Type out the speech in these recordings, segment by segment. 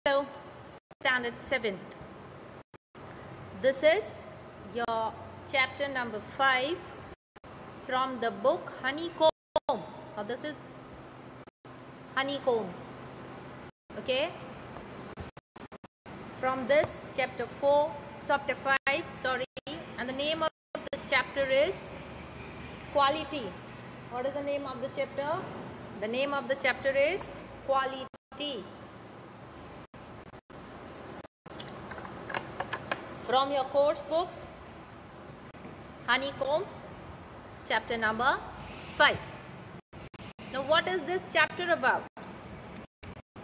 Hello, Standard 7th. This is your chapter number 5 from the book Honeycomb. Now this is Honeycomb. Okay. From this chapter 5, and the name of the chapter is Quality. What is the name of the chapter? The name of the chapter is Quality. From your course book, Honeycomb, chapter number 5. Now what is this chapter about?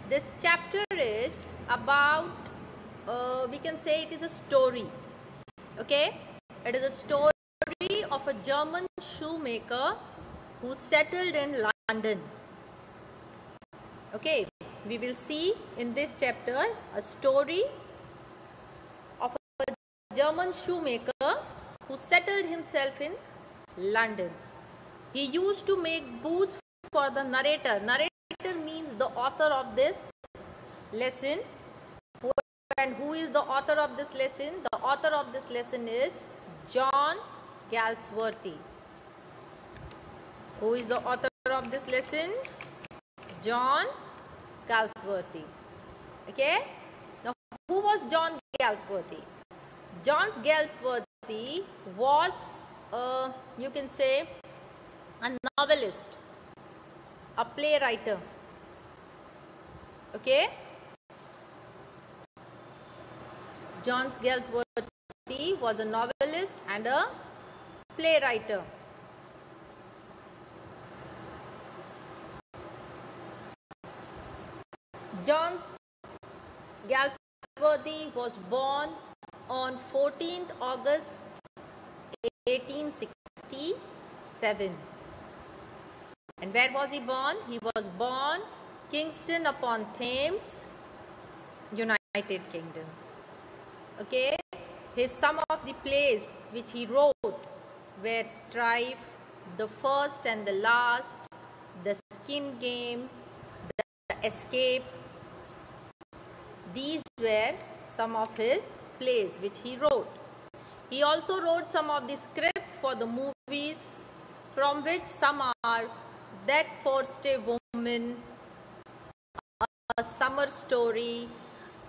This chapter is about, we can say it is a story. Okay? It is a story of a German shoemaker who settled in London. Okay? We will see in this chapter a story of a German shoemaker who settled himself in London. He used to make boots for the narrator. Narrator means the author of this lesson. And who is the author of this lesson? The author of this lesson is John Galsworthy. Who is the author of this lesson? John Galsworthy. Okay? Now, who was John Galsworthy? John Galsworthy was, you can say, a novelist, a playwright. Okay? John Galsworthy was a novelist and a playwright. John Galsworthy was born on 14th August 1867. And where was he born? He was born Kingston upon Thames, United Kingdom. Okay, some of the plays which he wrote were Strife, The First and the Last, The Skin Game, The Escape. These were some of his plays which he wrote. He also wrote some of the scripts for the movies, from which some are That Forced a Woman, A Summer Story,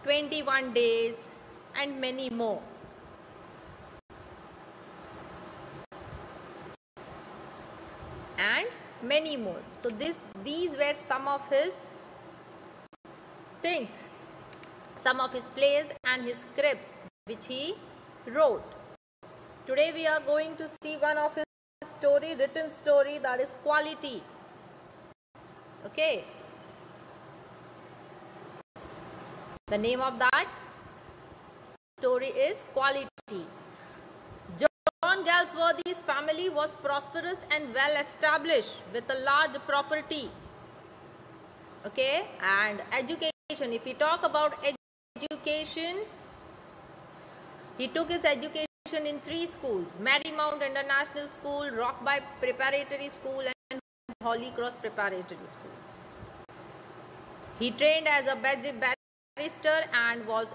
21 Days, and many more. And many more. So these were some of his things, some of his plays and his scripts which he wrote. Today we are going to see one of his written story, that is Quality. Okay. The name of that story is Quality. John Galsworthy's family was prosperous and well established with a large property. Okay, and education. If we talk about education, he took his education in 3 schools: Marymount International School, Rockby Preparatory School, and Holy Cross Preparatory School. He trained as a barrister and was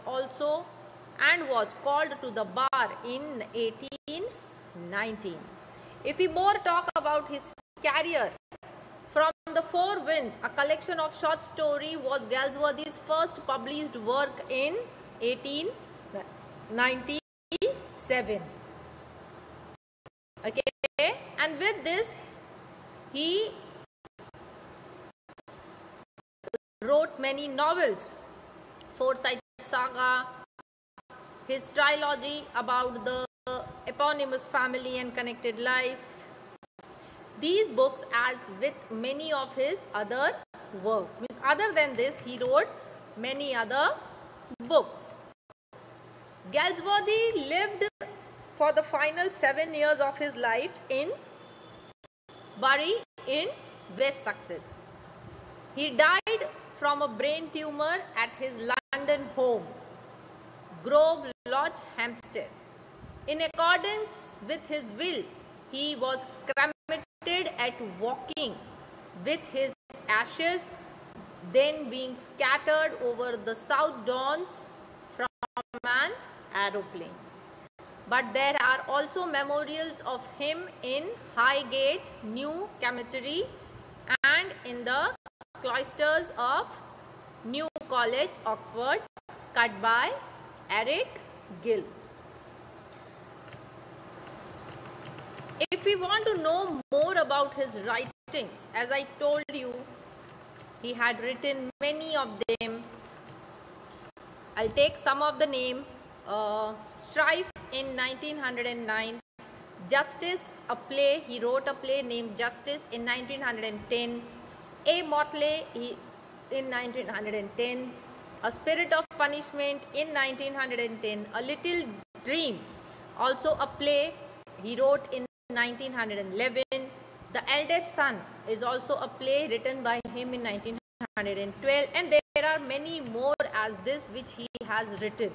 called to the bar in 1819. If we more talk about his career, From the Four Winds, a collection of short stories, was Galsworthy's first published work in 1897. Okay, and with this he wrote many novels: Forsyte Saga, his trilogy about the eponymous family and connected lives. These books, as with many of his other works, other than this, he wrote many other books. Galsworthy lived for the final 7 years of his life in Bury in West Sussex. He died from a brain tumor at his London home, Grove Lodge, Hampstead. In accordance with his will, he was cremated at Woking, with his ashes then being scattered over the south dawns from an aeroplane. But there are also memorials of him in Highgate, New Cemetery, and in the cloisters of New College, Oxford, cut by Eric Gill. If we want to know more about his writings, as I told you, he had written many of them. I'll take some of the name. Strife in 1909. Justice, a play. He wrote a play named Justice in 1910. A Motley in 1910. A Spirit of Punishment in 1910. A Little Dream, also a play he wrote in 1911. The Eldest Son is also a play written by him in 1912, and there are many more as this which he has written.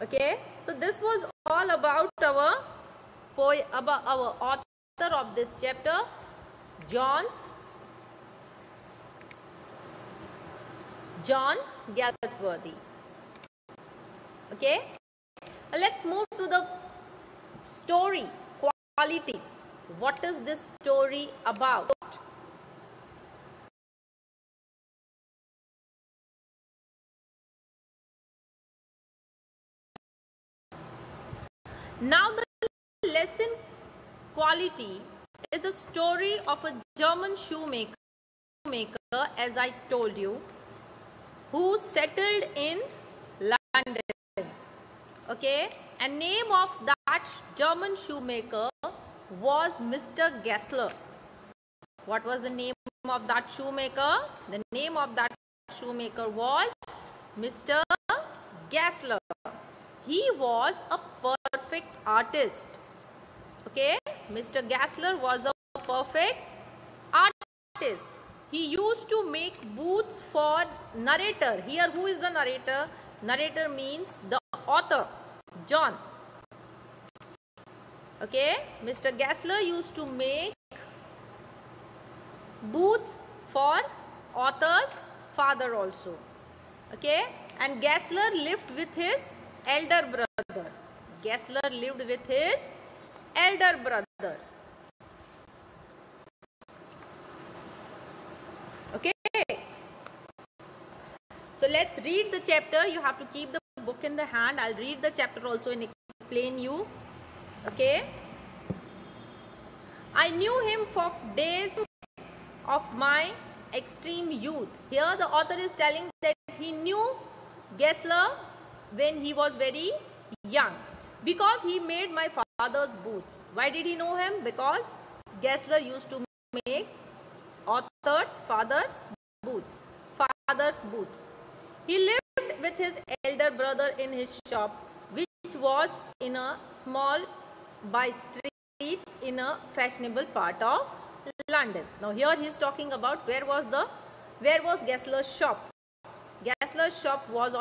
Okay, so this was all about our author of this chapter, John Galsworthy. Okay, let's move to the story quality. What is this story about? Now the lesson quality is a story of a German shoemaker, as I told you, who settled in London. Okay, and name of that German shoemaker was Mr. Gessler. What was the name of that shoemaker? The name of that shoemaker was Mr. Gessler. He was a perfect artist. Okay, Mr. Gessler was a perfect artist. He used to make boots for narrator. Here, who is the narrator? Narrator means the author, John. Okay, Mr. Gessler used to make boots for author's father also. Okay, and Gessler lived with his elder brother. Gessler lived with his elder brother. Okay, so let's read the chapter. You have to keep the book in the hand. I'll read the chapter also and explain you. Okay, I knew him for days of my extreme youth. Here the author is telling that he knew Gessler when he was very young, because he made my father's boots. Why did he know him? Because Gessler used to make author's father's boots. He lived with his elder brother in his shop, which was in a small by street in a fashionable part of London. Now here he is talking about where was Gessler's shop. Gessler's shop was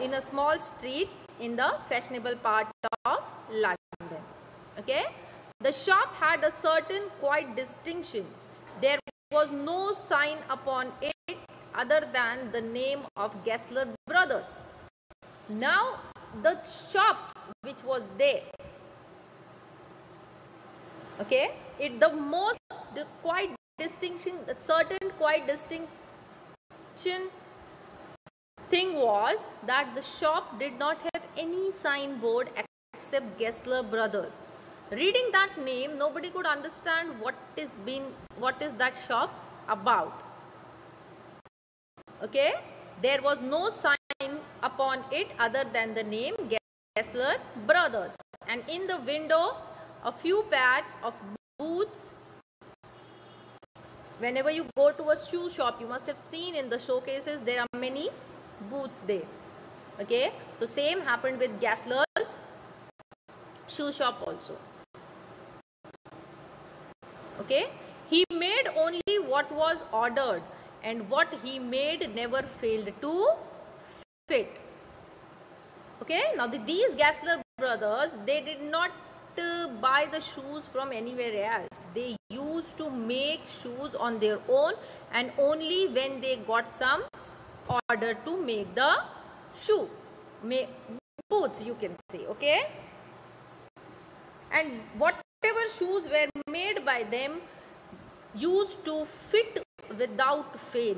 in a small street in the fashionable part of London. Okay, the shop had a certain quiet distinction. There was no sign upon it other than the name of Gessler Brothers. Now the shop which was there, okay, certain quiet distinction thing was that the shop did not have any signboard except Gessler Brothers. Reading that name, nobody could understand what is that shop about. Okay, there was no sign upon it other than the name Gessler Brothers, and in the window a few pairs of boots. Whenever you go to a shoe shop, you must have seen in the showcases there are many boots there. Okay, so same happened with Gessler's shoe shop also. Okay, he made only what was ordered, and what he made never failed to fit. Okay, now these Gessler brothers, they did not buy the shoes from anywhere else. They used to make shoes on their own, and only when they got some order to make the shoe, boots you can say, okay. And whatever shoes were made by them used to fit without fail,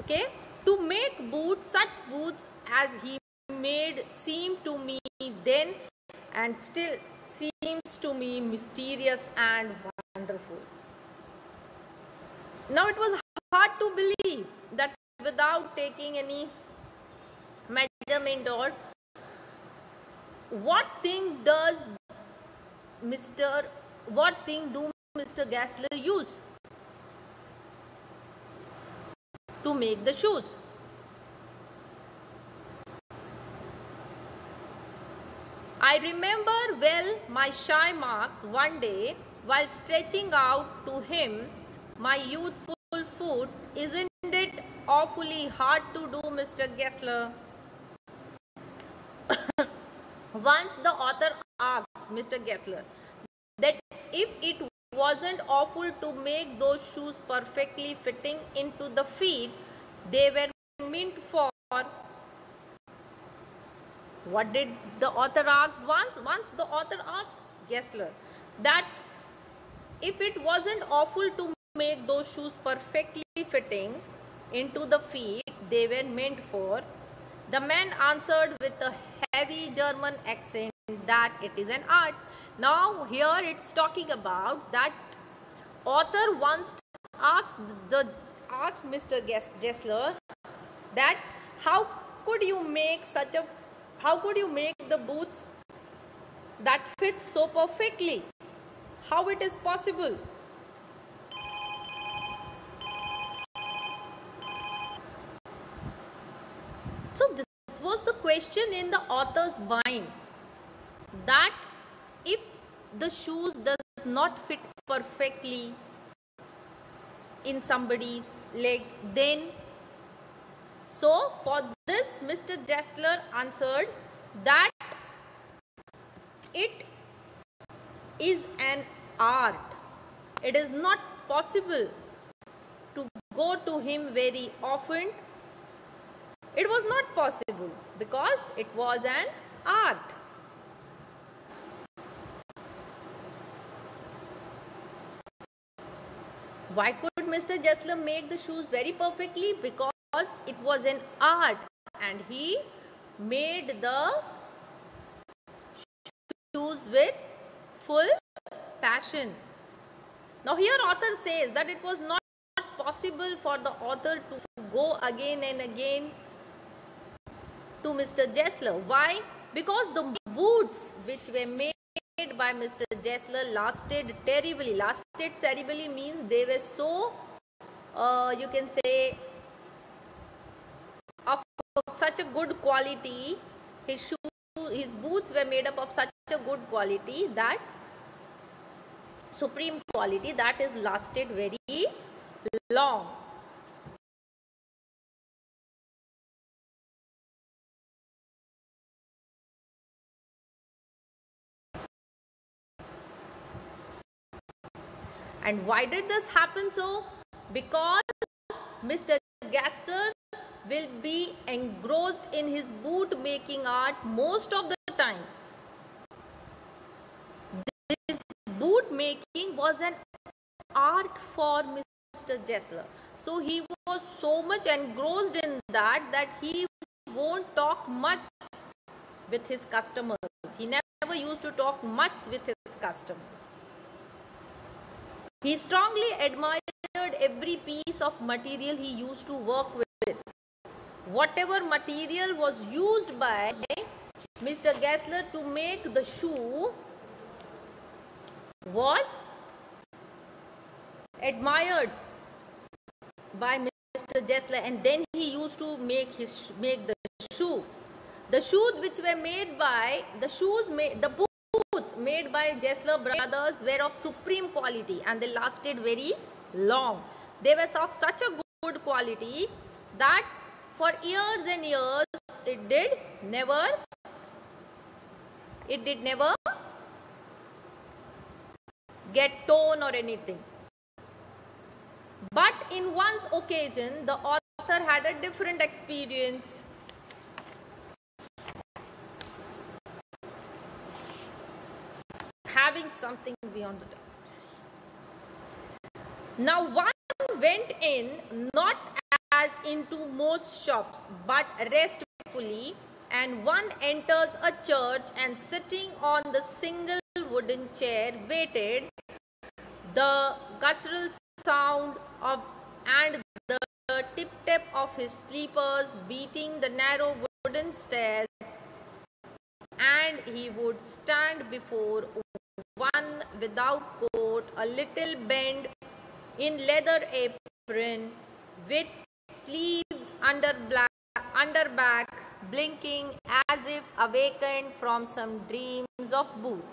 okay. To make boots, such boots as he made seem to me then and still seems to me mysterious and wonderful. Now it was hard to believe that without taking any measurement or what thing do Mr. Gessler use to make the shoes? I remember well my shy marks one day while stretching out to him my youthful foot. Isn't it awfully hard to do, Mr. Gessler? Once the author asked Mr. Gessler that if it wasn't awful to make those shoes perfectly fitting into the feet they were meant for. What did the author ask once? Once the author asked Gessler that if it wasn't awful to make those shoes perfectly fitting into the feet they were meant for, the man answered with a heavy German accent that it is an art. Now here it's talking about that author once asked Mr. Gessler that how could you make the boots that fit so perfectly? How it is possible? So this was the question in the author's mind, that if the shoes does not fit perfectly in somebody's leg, then so for this Mr. Gessler answered that it is an art. It is not possible to go to him very often. It was not possible because it was an art. Why could Mr. Gessler make the shoes very perfectly? Because it was an art and he made the shoes with full passion. Now here author says that it was not possible for the author to go again and again to Mr. Gessler. Why? Because the boots which were made by Mr. Gessler lasted terribly. Lasted terribly means they were so, you can say, of such a good quality. His boots were made up of such a good quality, that supreme quality, that is lasted very long. And why did this happen so? Because Mr. Gessler will be engrossed in his boot making art most of the time. This boot making was an art for Mr. Gessler. So he was so much engrossed in that he won't talk much with his customers. He never used to talk much with his customers. He strongly admired every piece of material he used to work with. Whatever material was used by Mr. Gessler to make the shoe was admired by Mr. Gessler, and then he used to make the shoe. The shoes which were made by the boots made by Gessler brothers were of supreme quality and they lasted very long. They were of such a good quality that for years and years it did never get torn or anything. But in one occasion, the author had a different experience. Having something beyond the top. Now one went in not as into most shops, but restfully, and one enters a church and sitting on the single wooden chair waited. The guttural sound of and the tip-tap of his slippers beating the narrow wooden stairs, and he would stand before one without coat, a little bent in leather apron, with sleeves under back, blinking as if awakened from some dreams of boot.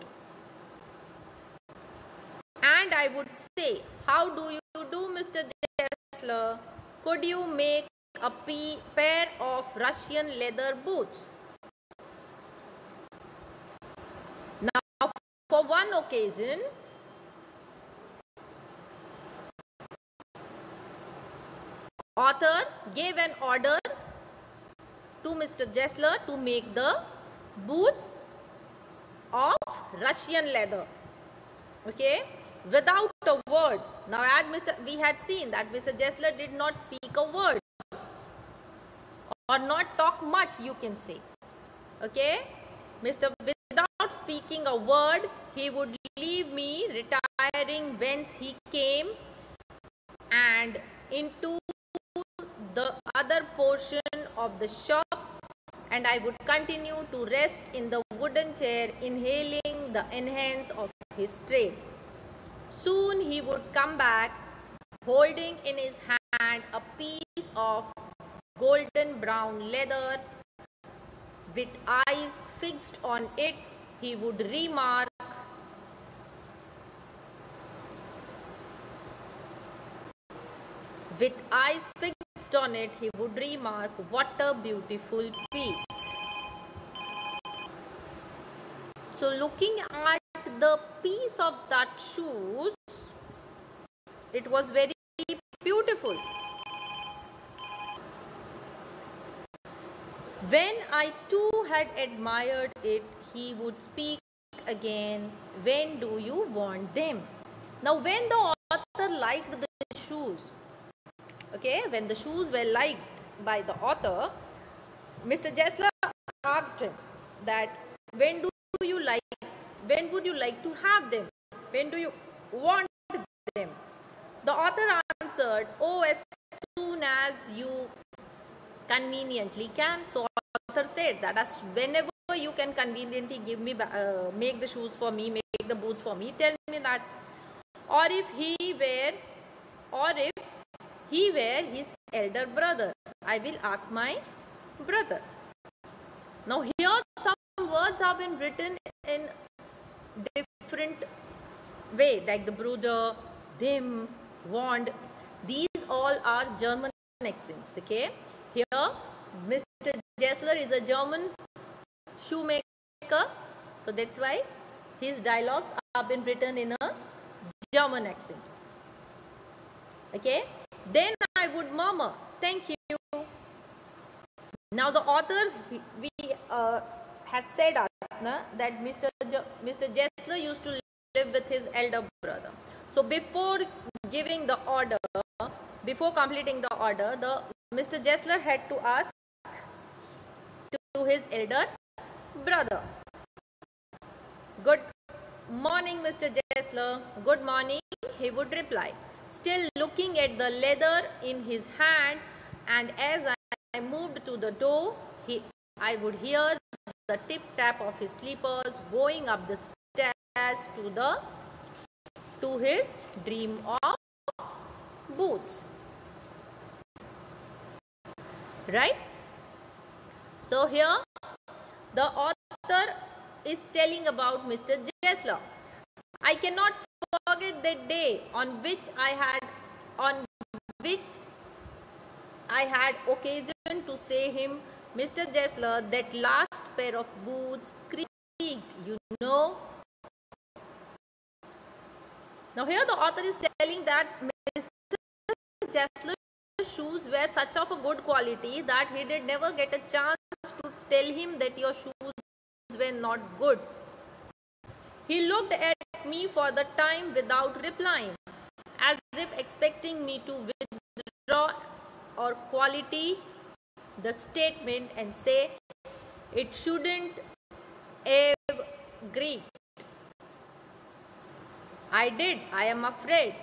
And I would say, how do you do, Mr. Jessler? Could you make a pair of Russian leather boots? Now, for one occasion, author gave an order to Mr. Jessler to make the boots of Russian leather. Okay, without a word. Now, as we had seen that Mr. Jessler did not speak a word or not talk much, you can say. Okay, without speaking a word, he would leave me retiring whence he came and into the other portion of the shop, and I would continue to rest in the wooden chair, inhaling the enhance of his trade. Soon he would come back, holding in his hand a piece of golden brown leather. With eyes fixed on it, he would remark, what a beautiful piece. So looking at the piece of that shoes, it was very beautiful. When I too had admired it, he would speak again, when do you want them? Now when the author liked the shoes, okay, when the shoes were liked by the author, Mr. Jessler asked him that when would you like to have them? When do you want them? The author answered, oh, as soon as you conveniently can. So author said that as whenever you can conveniently give me make the shoes for me, make the boots for me, tell me that. Or if he were his elder brother, I will ask my brother. Now here some words have been written in different way, like the Bruder, them, want. These all are German accents. Okay, here Mr. Jessler is a German shoemaker, so that's why his dialogues have been written in a German accent. Okay, then I would murmur, thank you. Now the author has said us that Mr. Jessler used to live with his elder brother. So before giving the order, before completing the order, Mr. Jessler had to ask to his elder brother, good morning, Mr. Jessler. Good morning, he would reply, still looking at the leather in his hand, and as I moved to the door, I would hear the tip-tap of his slippers going up the stairs to his dream of boots. Right? So here the author is telling about Mr. Jessler. I cannot forget the day on which I had occasion to say him, Mr. Jessler, that last pair of boots creaked, you know. Now here the author is telling that Mr. Jessler's shoes were such of a good quality that he did never get a chance to tell him that your shoes were not good. He looked at me for the time without replying, as if expecting me to withdraw or quality the statement and say it shouldn't agree. I did. I am afraid.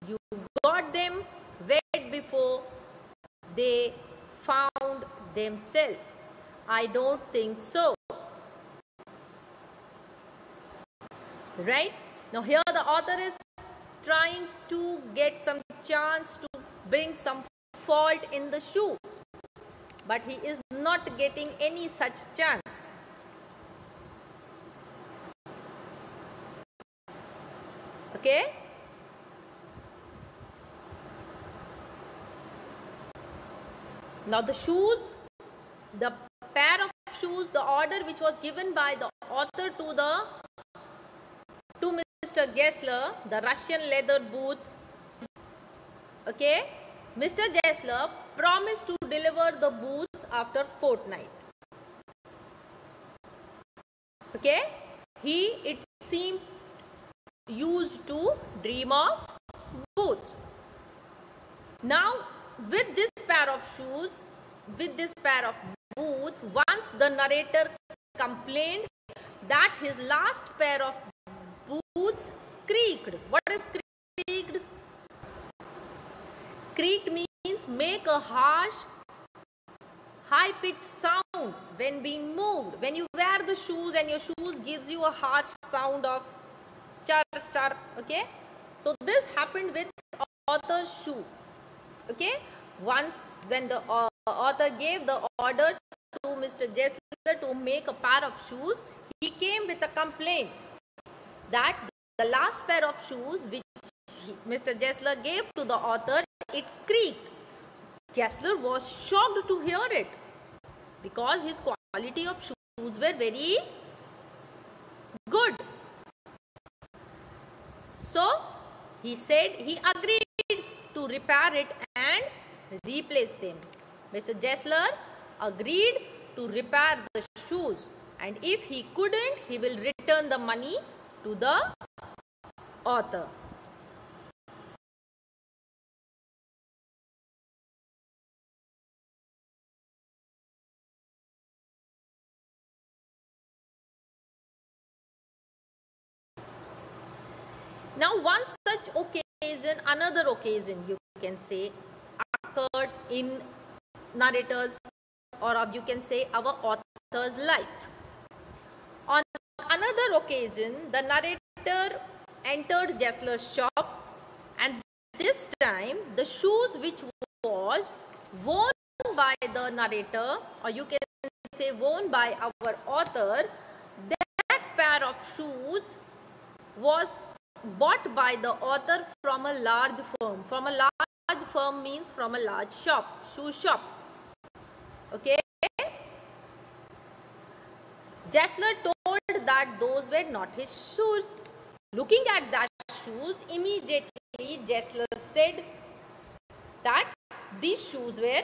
You got them wet before they found themselves. I don't think so. Right? Now here the author is trying to get some chance to bring some fault in the shoe, but he is not getting any such chance. Okay? Now the shoes, the pair of shoes, the order which was given by the author to Mr. Gessler, the Russian leather boots. Okay? Mr. Gessler promised to deliver the boots after fortnight. Okay? He, it seemed, used to dream of boots. Now, with this pair of shoes, with this pair of boots, once the narrator complained that his last pair of boots creaked. What is creaked? Creaked means make a harsh, high-pitched sound when being moved. When you wear the shoes and your shoes gives you a harsh sound of char char. Okay, so this happened with author's shoe. Okay, once when the author gave the order to Mr. Gessler to make a pair of shoes, he came with a complaint that the last pair of shoes which Mr. Gessler gave to the author, it creaked. Gessler was shocked to hear it because his quality of shoes were very good. So he said he agreed to repair it and replace them. Mr. Gessler agreed to repair the shoes, and if he couldn't, he will return the money to the author. Now, one such occasion, another occasion you can say, occurred in narrator's, or you can say our author's life. On another occasion, the narrator entered Gessler's shop, and this time the shoes which was worn by the narrator, or you can say worn by our author, that pair of shoes was bought by the author from a large firm. From a large firm means from a large shop, shoe shop. Okay? Gessler told that those were not his shoes. Looking at that shoes, immediately Gessler said that these shoes were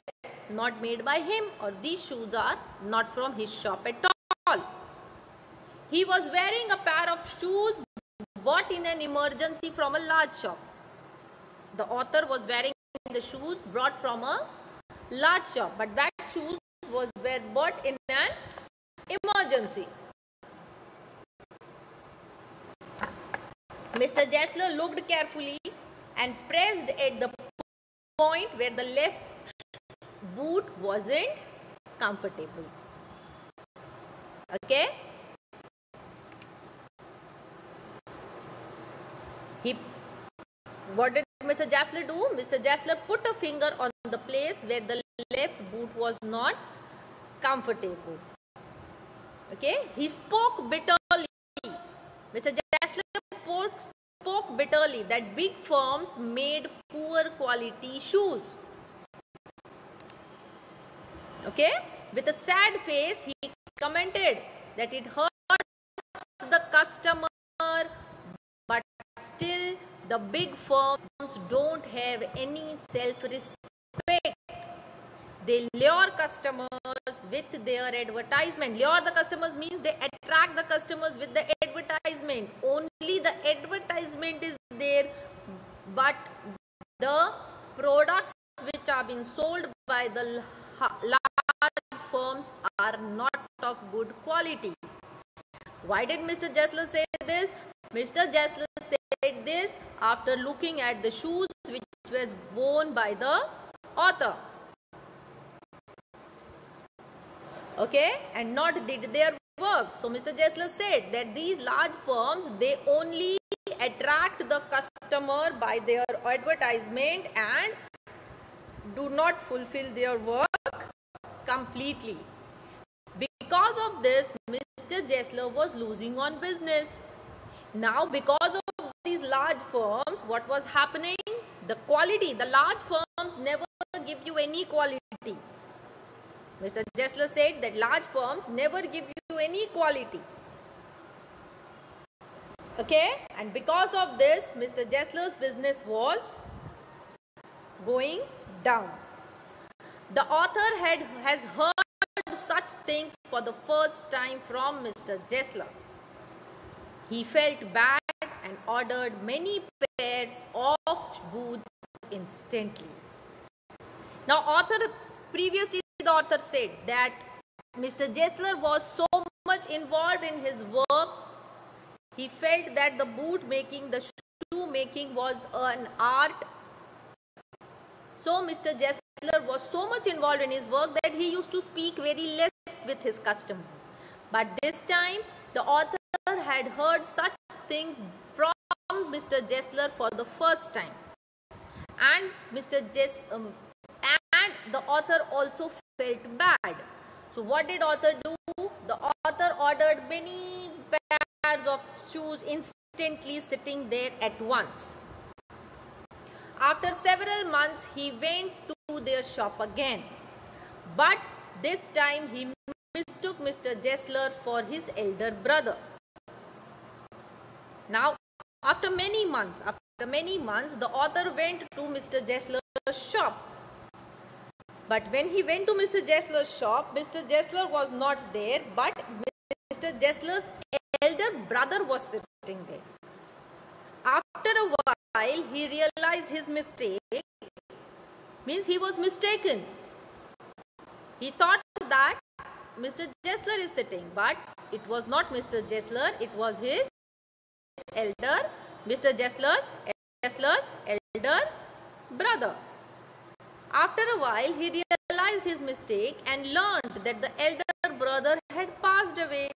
not made by him, or these shoes are not from his shop at all. He was wearing a pair of shoes bought in an emergency from a large shop. The author was wearing the shoes brought from a large shop, but that shoes were bought in an emergency. Mr. Gessler looked carefully and pressed at the point where the left boot wasn't comfortable. Okay? What did Mr. Gessler do? Mr. Gessler put a finger on the place where the left boot was not comfortable. Okay? He spoke bitterly. Mr. Gessler spoke bitterly that big firms made poor quality shoes. Okay? With a sad face, he commented that it hurts the customer still the big firms don't have any self-respect. They lure customers with their advertisement. Lure the customers means they attract the customers with the advertisement. Only the advertisement is there, but the products which are being sold by the large firms are not of good quality. Why did Mr. Gessler say this? Mr. Gessler said this after looking at the shoes which were worn by the author. Okay, and not did their work. So Mr. Gessler said that these large firms, they only attract the customer by their advertisement and do not fulfill their work completely. Because of this, Mr. Gessler was losing on business. Now, because of these large firms, what was happening? The quality, the large firms never give you any quality. Mr. Gessler said that large firms never give you any quality. Okay, and because of this, Mr. Gessler's business was going down. The author has heard such things for the first time from Mr. Gessler. He felt bad and ordered many pairs of boots instantly. Now, previously the author said that Mr. Gessler was so much involved in his work, he felt that the boot making, the shoe making was an art. So Mr. Gessler was so much involved in his work that he used to speak very less with his customers. But this time the author had heard such things from Mr. Gessler for the first time. And the author also felt bad. So what did author do? The author ordered many pairs of shoes instantly, sitting there at once. After several months, he went to their shop again. But this time he mistook Mr. Gessler for his elder brother. Now, after many months, the author went to Mr. Gessler's shop. But when he went to Mr. Gessler's shop, Mr. Gessler was not there, but Mr. Gessler's elder brother was sitting there. After a while, he realized his mistake, means he was mistaken. He thought that Mr. Gessler is sitting, but it was not Mr. Gessler, it was his Mr. Gessler's elder brother. After a while, he realized his mistake and learned that the elder brother had passed away.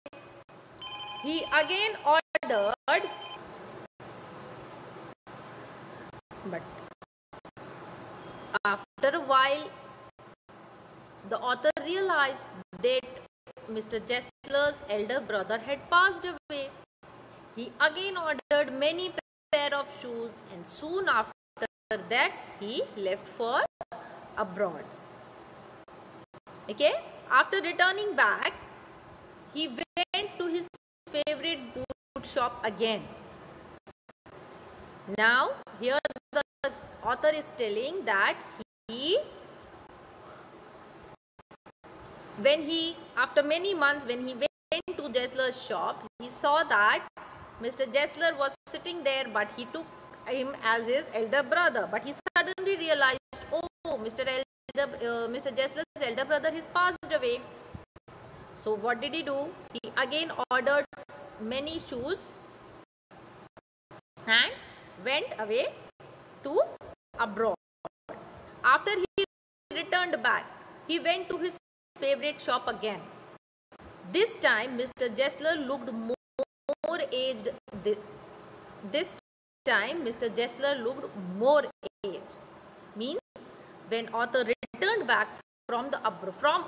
He again ordered, but after a while, the author realized that Mr. Gessler's elder brother had passed away. He again ordered many pair of shoes, and soon after that he left for abroad. Okay, after returning back, he went to his favorite boot shop again. Now here the author is telling that after many months, when he went to Gessler's shop, he saw that Mr. Gessler was sitting there, but he took him as his elder brother. But he suddenly realized, oh, Mr. Gessler's elder brother has passed away. So what did he do? He again ordered many shoes and went away to abroad. After he returned back, he went to his favorite shop again. This time Mr. Gessler looked more aged. This time Mr. Gessler looked more aged. Means when author returned back from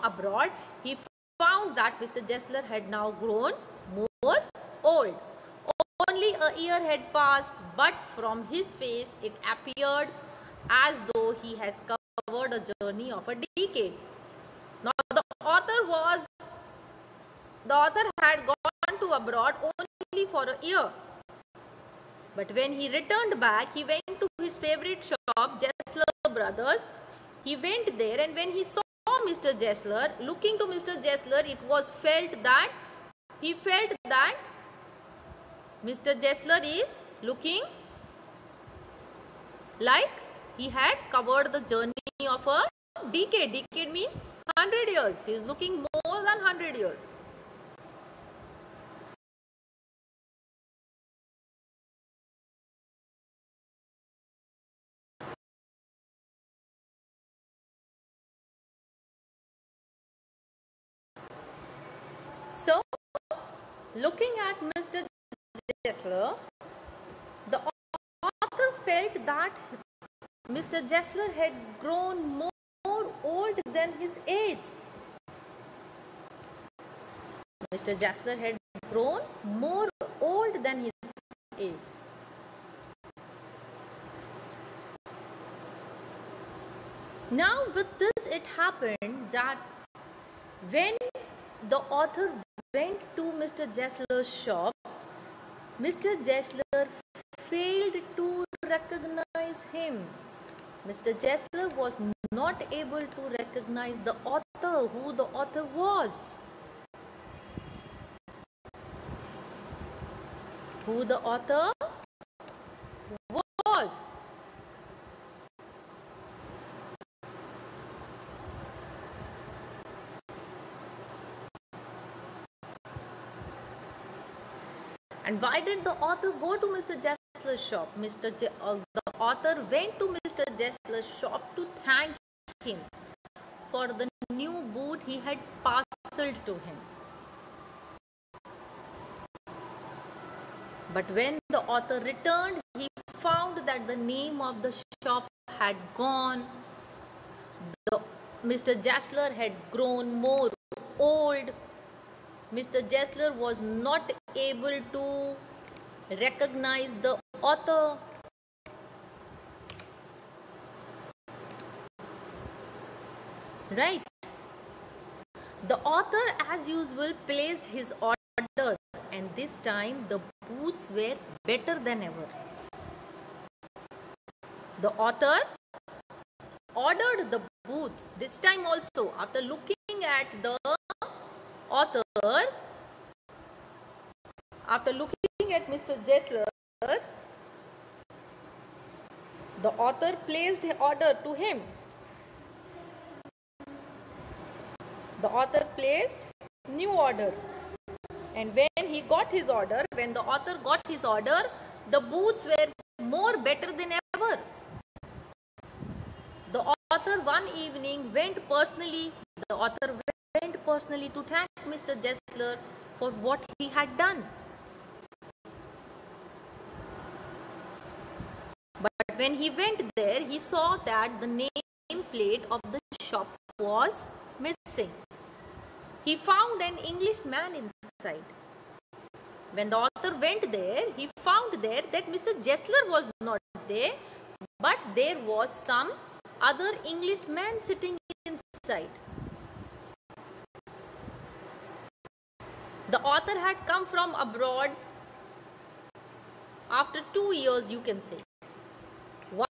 abroad, he found that Mr. Gessler had now grown more old. Only a year had passed, but from his face it appeared as though he has covered a journey of a decade. Now the author had gone to abroad only for a year. But when he returned back, he went to his favorite shop, Jessler Brothers. He went there, and when he saw Mr. Jessler, looking to Mr. Jessler, he felt that Mr. Jessler is looking like he had covered the journey of a decade. Decade means 100 years. He is looking more than 100 years. So, looking at Mr. Jessler, the author felt that Mr. Jessler had grown more old than his age. Mr. Jessler had grown more old than his age. Now with this it happened that when the author went to Mr. Jessler's shop, Mr. Jessler failed to recognize him. Mr. Jessler was not able to recognize the author, who the author was. Who the author was. And why did the author go to Mr. Jessler's shop? The author went to Mr. Jessler's shop to thank him for the new boot he had parceled to him. But when the author returned, he found that the name of the shop had gone. Mr. Jessler had grown more old. Mr. Jessler was not able to recognize the author. Right? The author, as usual, placed his order, and this time the boots were better than ever. The author ordered the boots this time also. After looking at the author, after looking at Mr. Jessler, the author placed an order to him. The author placed new order, and when he got his order, when the author got his order, the boots were more better than ever. The author one evening went personally to thank Mr. Jessler for what he had done. But when he went there, he saw that the name plate of the shop was missing. He found an Englishman inside. When the author went there, he found there that Mr. Jessler was not there, but there was some other Englishman sitting inside. The author had come from abroad after 2 years, you can say.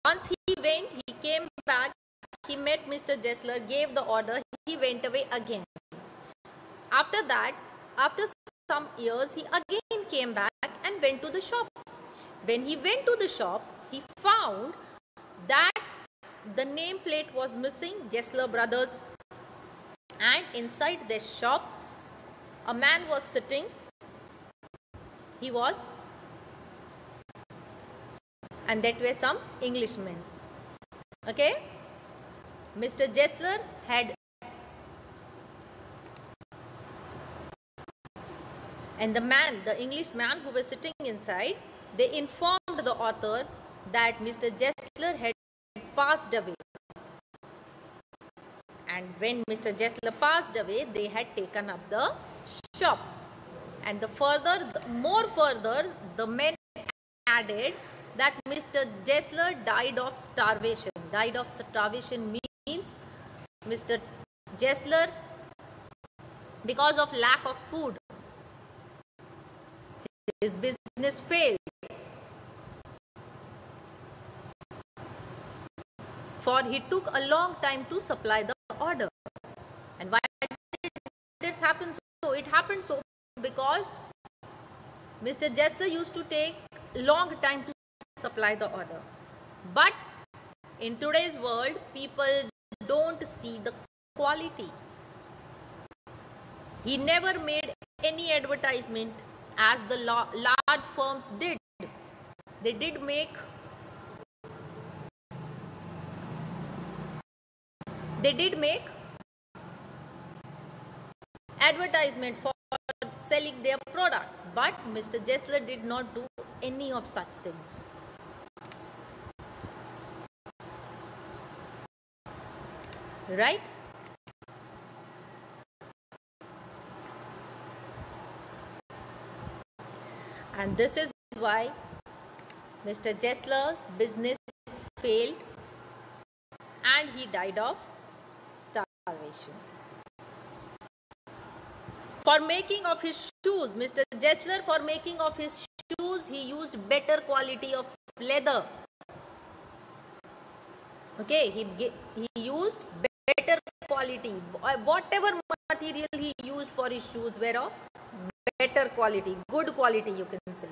Once he went, he came back, he met Mr. Jessler, gave the order, he went away again. After that, after some years, he again came back and went to the shop. When he went to the shop, he found that the nameplate was missing, Jessler Brothers, and inside the shop, a man was sitting. And that were some Englishmen. Okay? Mr. Jessler had, and the Englishman who was sitting inside, they informed the author that Mr. Jessler had passed away. And when Mr. Jessler passed away, they had taken up the shop. And more further, the men added that Mr. Jessler died of starvation. Died of starvation means Mr. Jessler, because of lack of food, his business failed. for he took a long time to supply the order. And why did it happen so? It happened so because Mr. Jessler used to take long time to supply the order. But in today's world, people don't see the quality. He never made any advertisement as the large firms did. They did make advertisement for selling their products, but Mr. Jessler did not do any of such things. Right? And this is why Mr. Jessler's business failed and he died of starvation. For making of his shoes, Mr. Jessler, for making of his shoes, he used better quality of leather. Okay, he used better quality. Whatever material he used for his shoes were of better quality, good quality, you can say.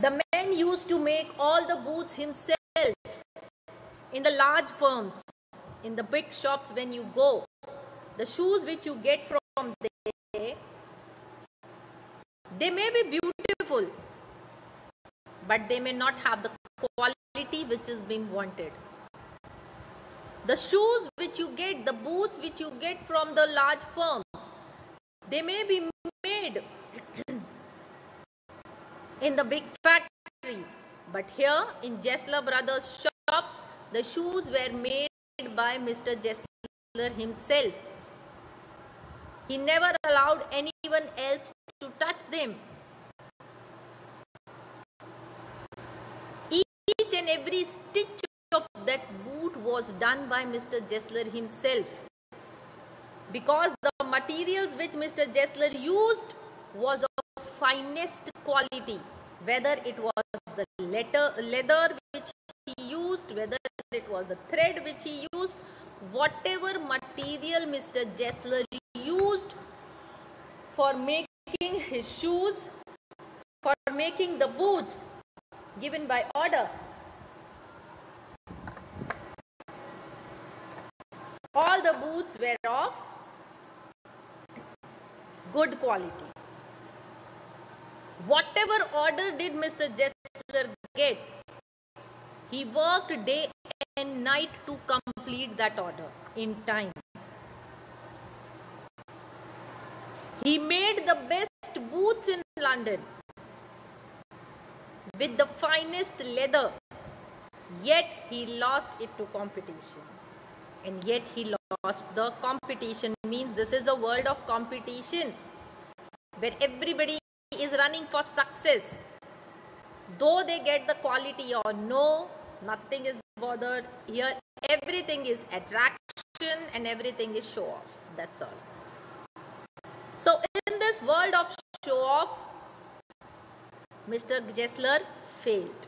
The man used to make all the boots himself in the large firms, in the big shops when you go. The shoes which you get from there, they may be beautiful, but they may not have the quality which is being wanted. The shoes which you get, the boots which you get from the large firms, they may be made in the big factories, but here in Jessler Brothers shop, the shoes were made by Mr. Jessler himself. He never allowed anyone else to touch them. Each and every stitch of that boot was done by Mr. Jessler himself, because the materials which Mr. Jessler used was of finest quality, whether it was the leather which he used, whether it was the thread which he used, whatever material Mr. Jessler used for making his shoes, for making the boots given by order, all the boots were of good quality. Whatever order did Mr. Jessler get, he worked day and night to complete that order in time. He made the best boots in London with the finest leather, yet he lost it to competition. And yet he lost the competition. Means this is a world of competition where everybody is running for success. Though they get the quality or no, nothing is bothered. Here everything is attraction and everything is show off. That's all. So in this world of show off, Mr. Jessler failed.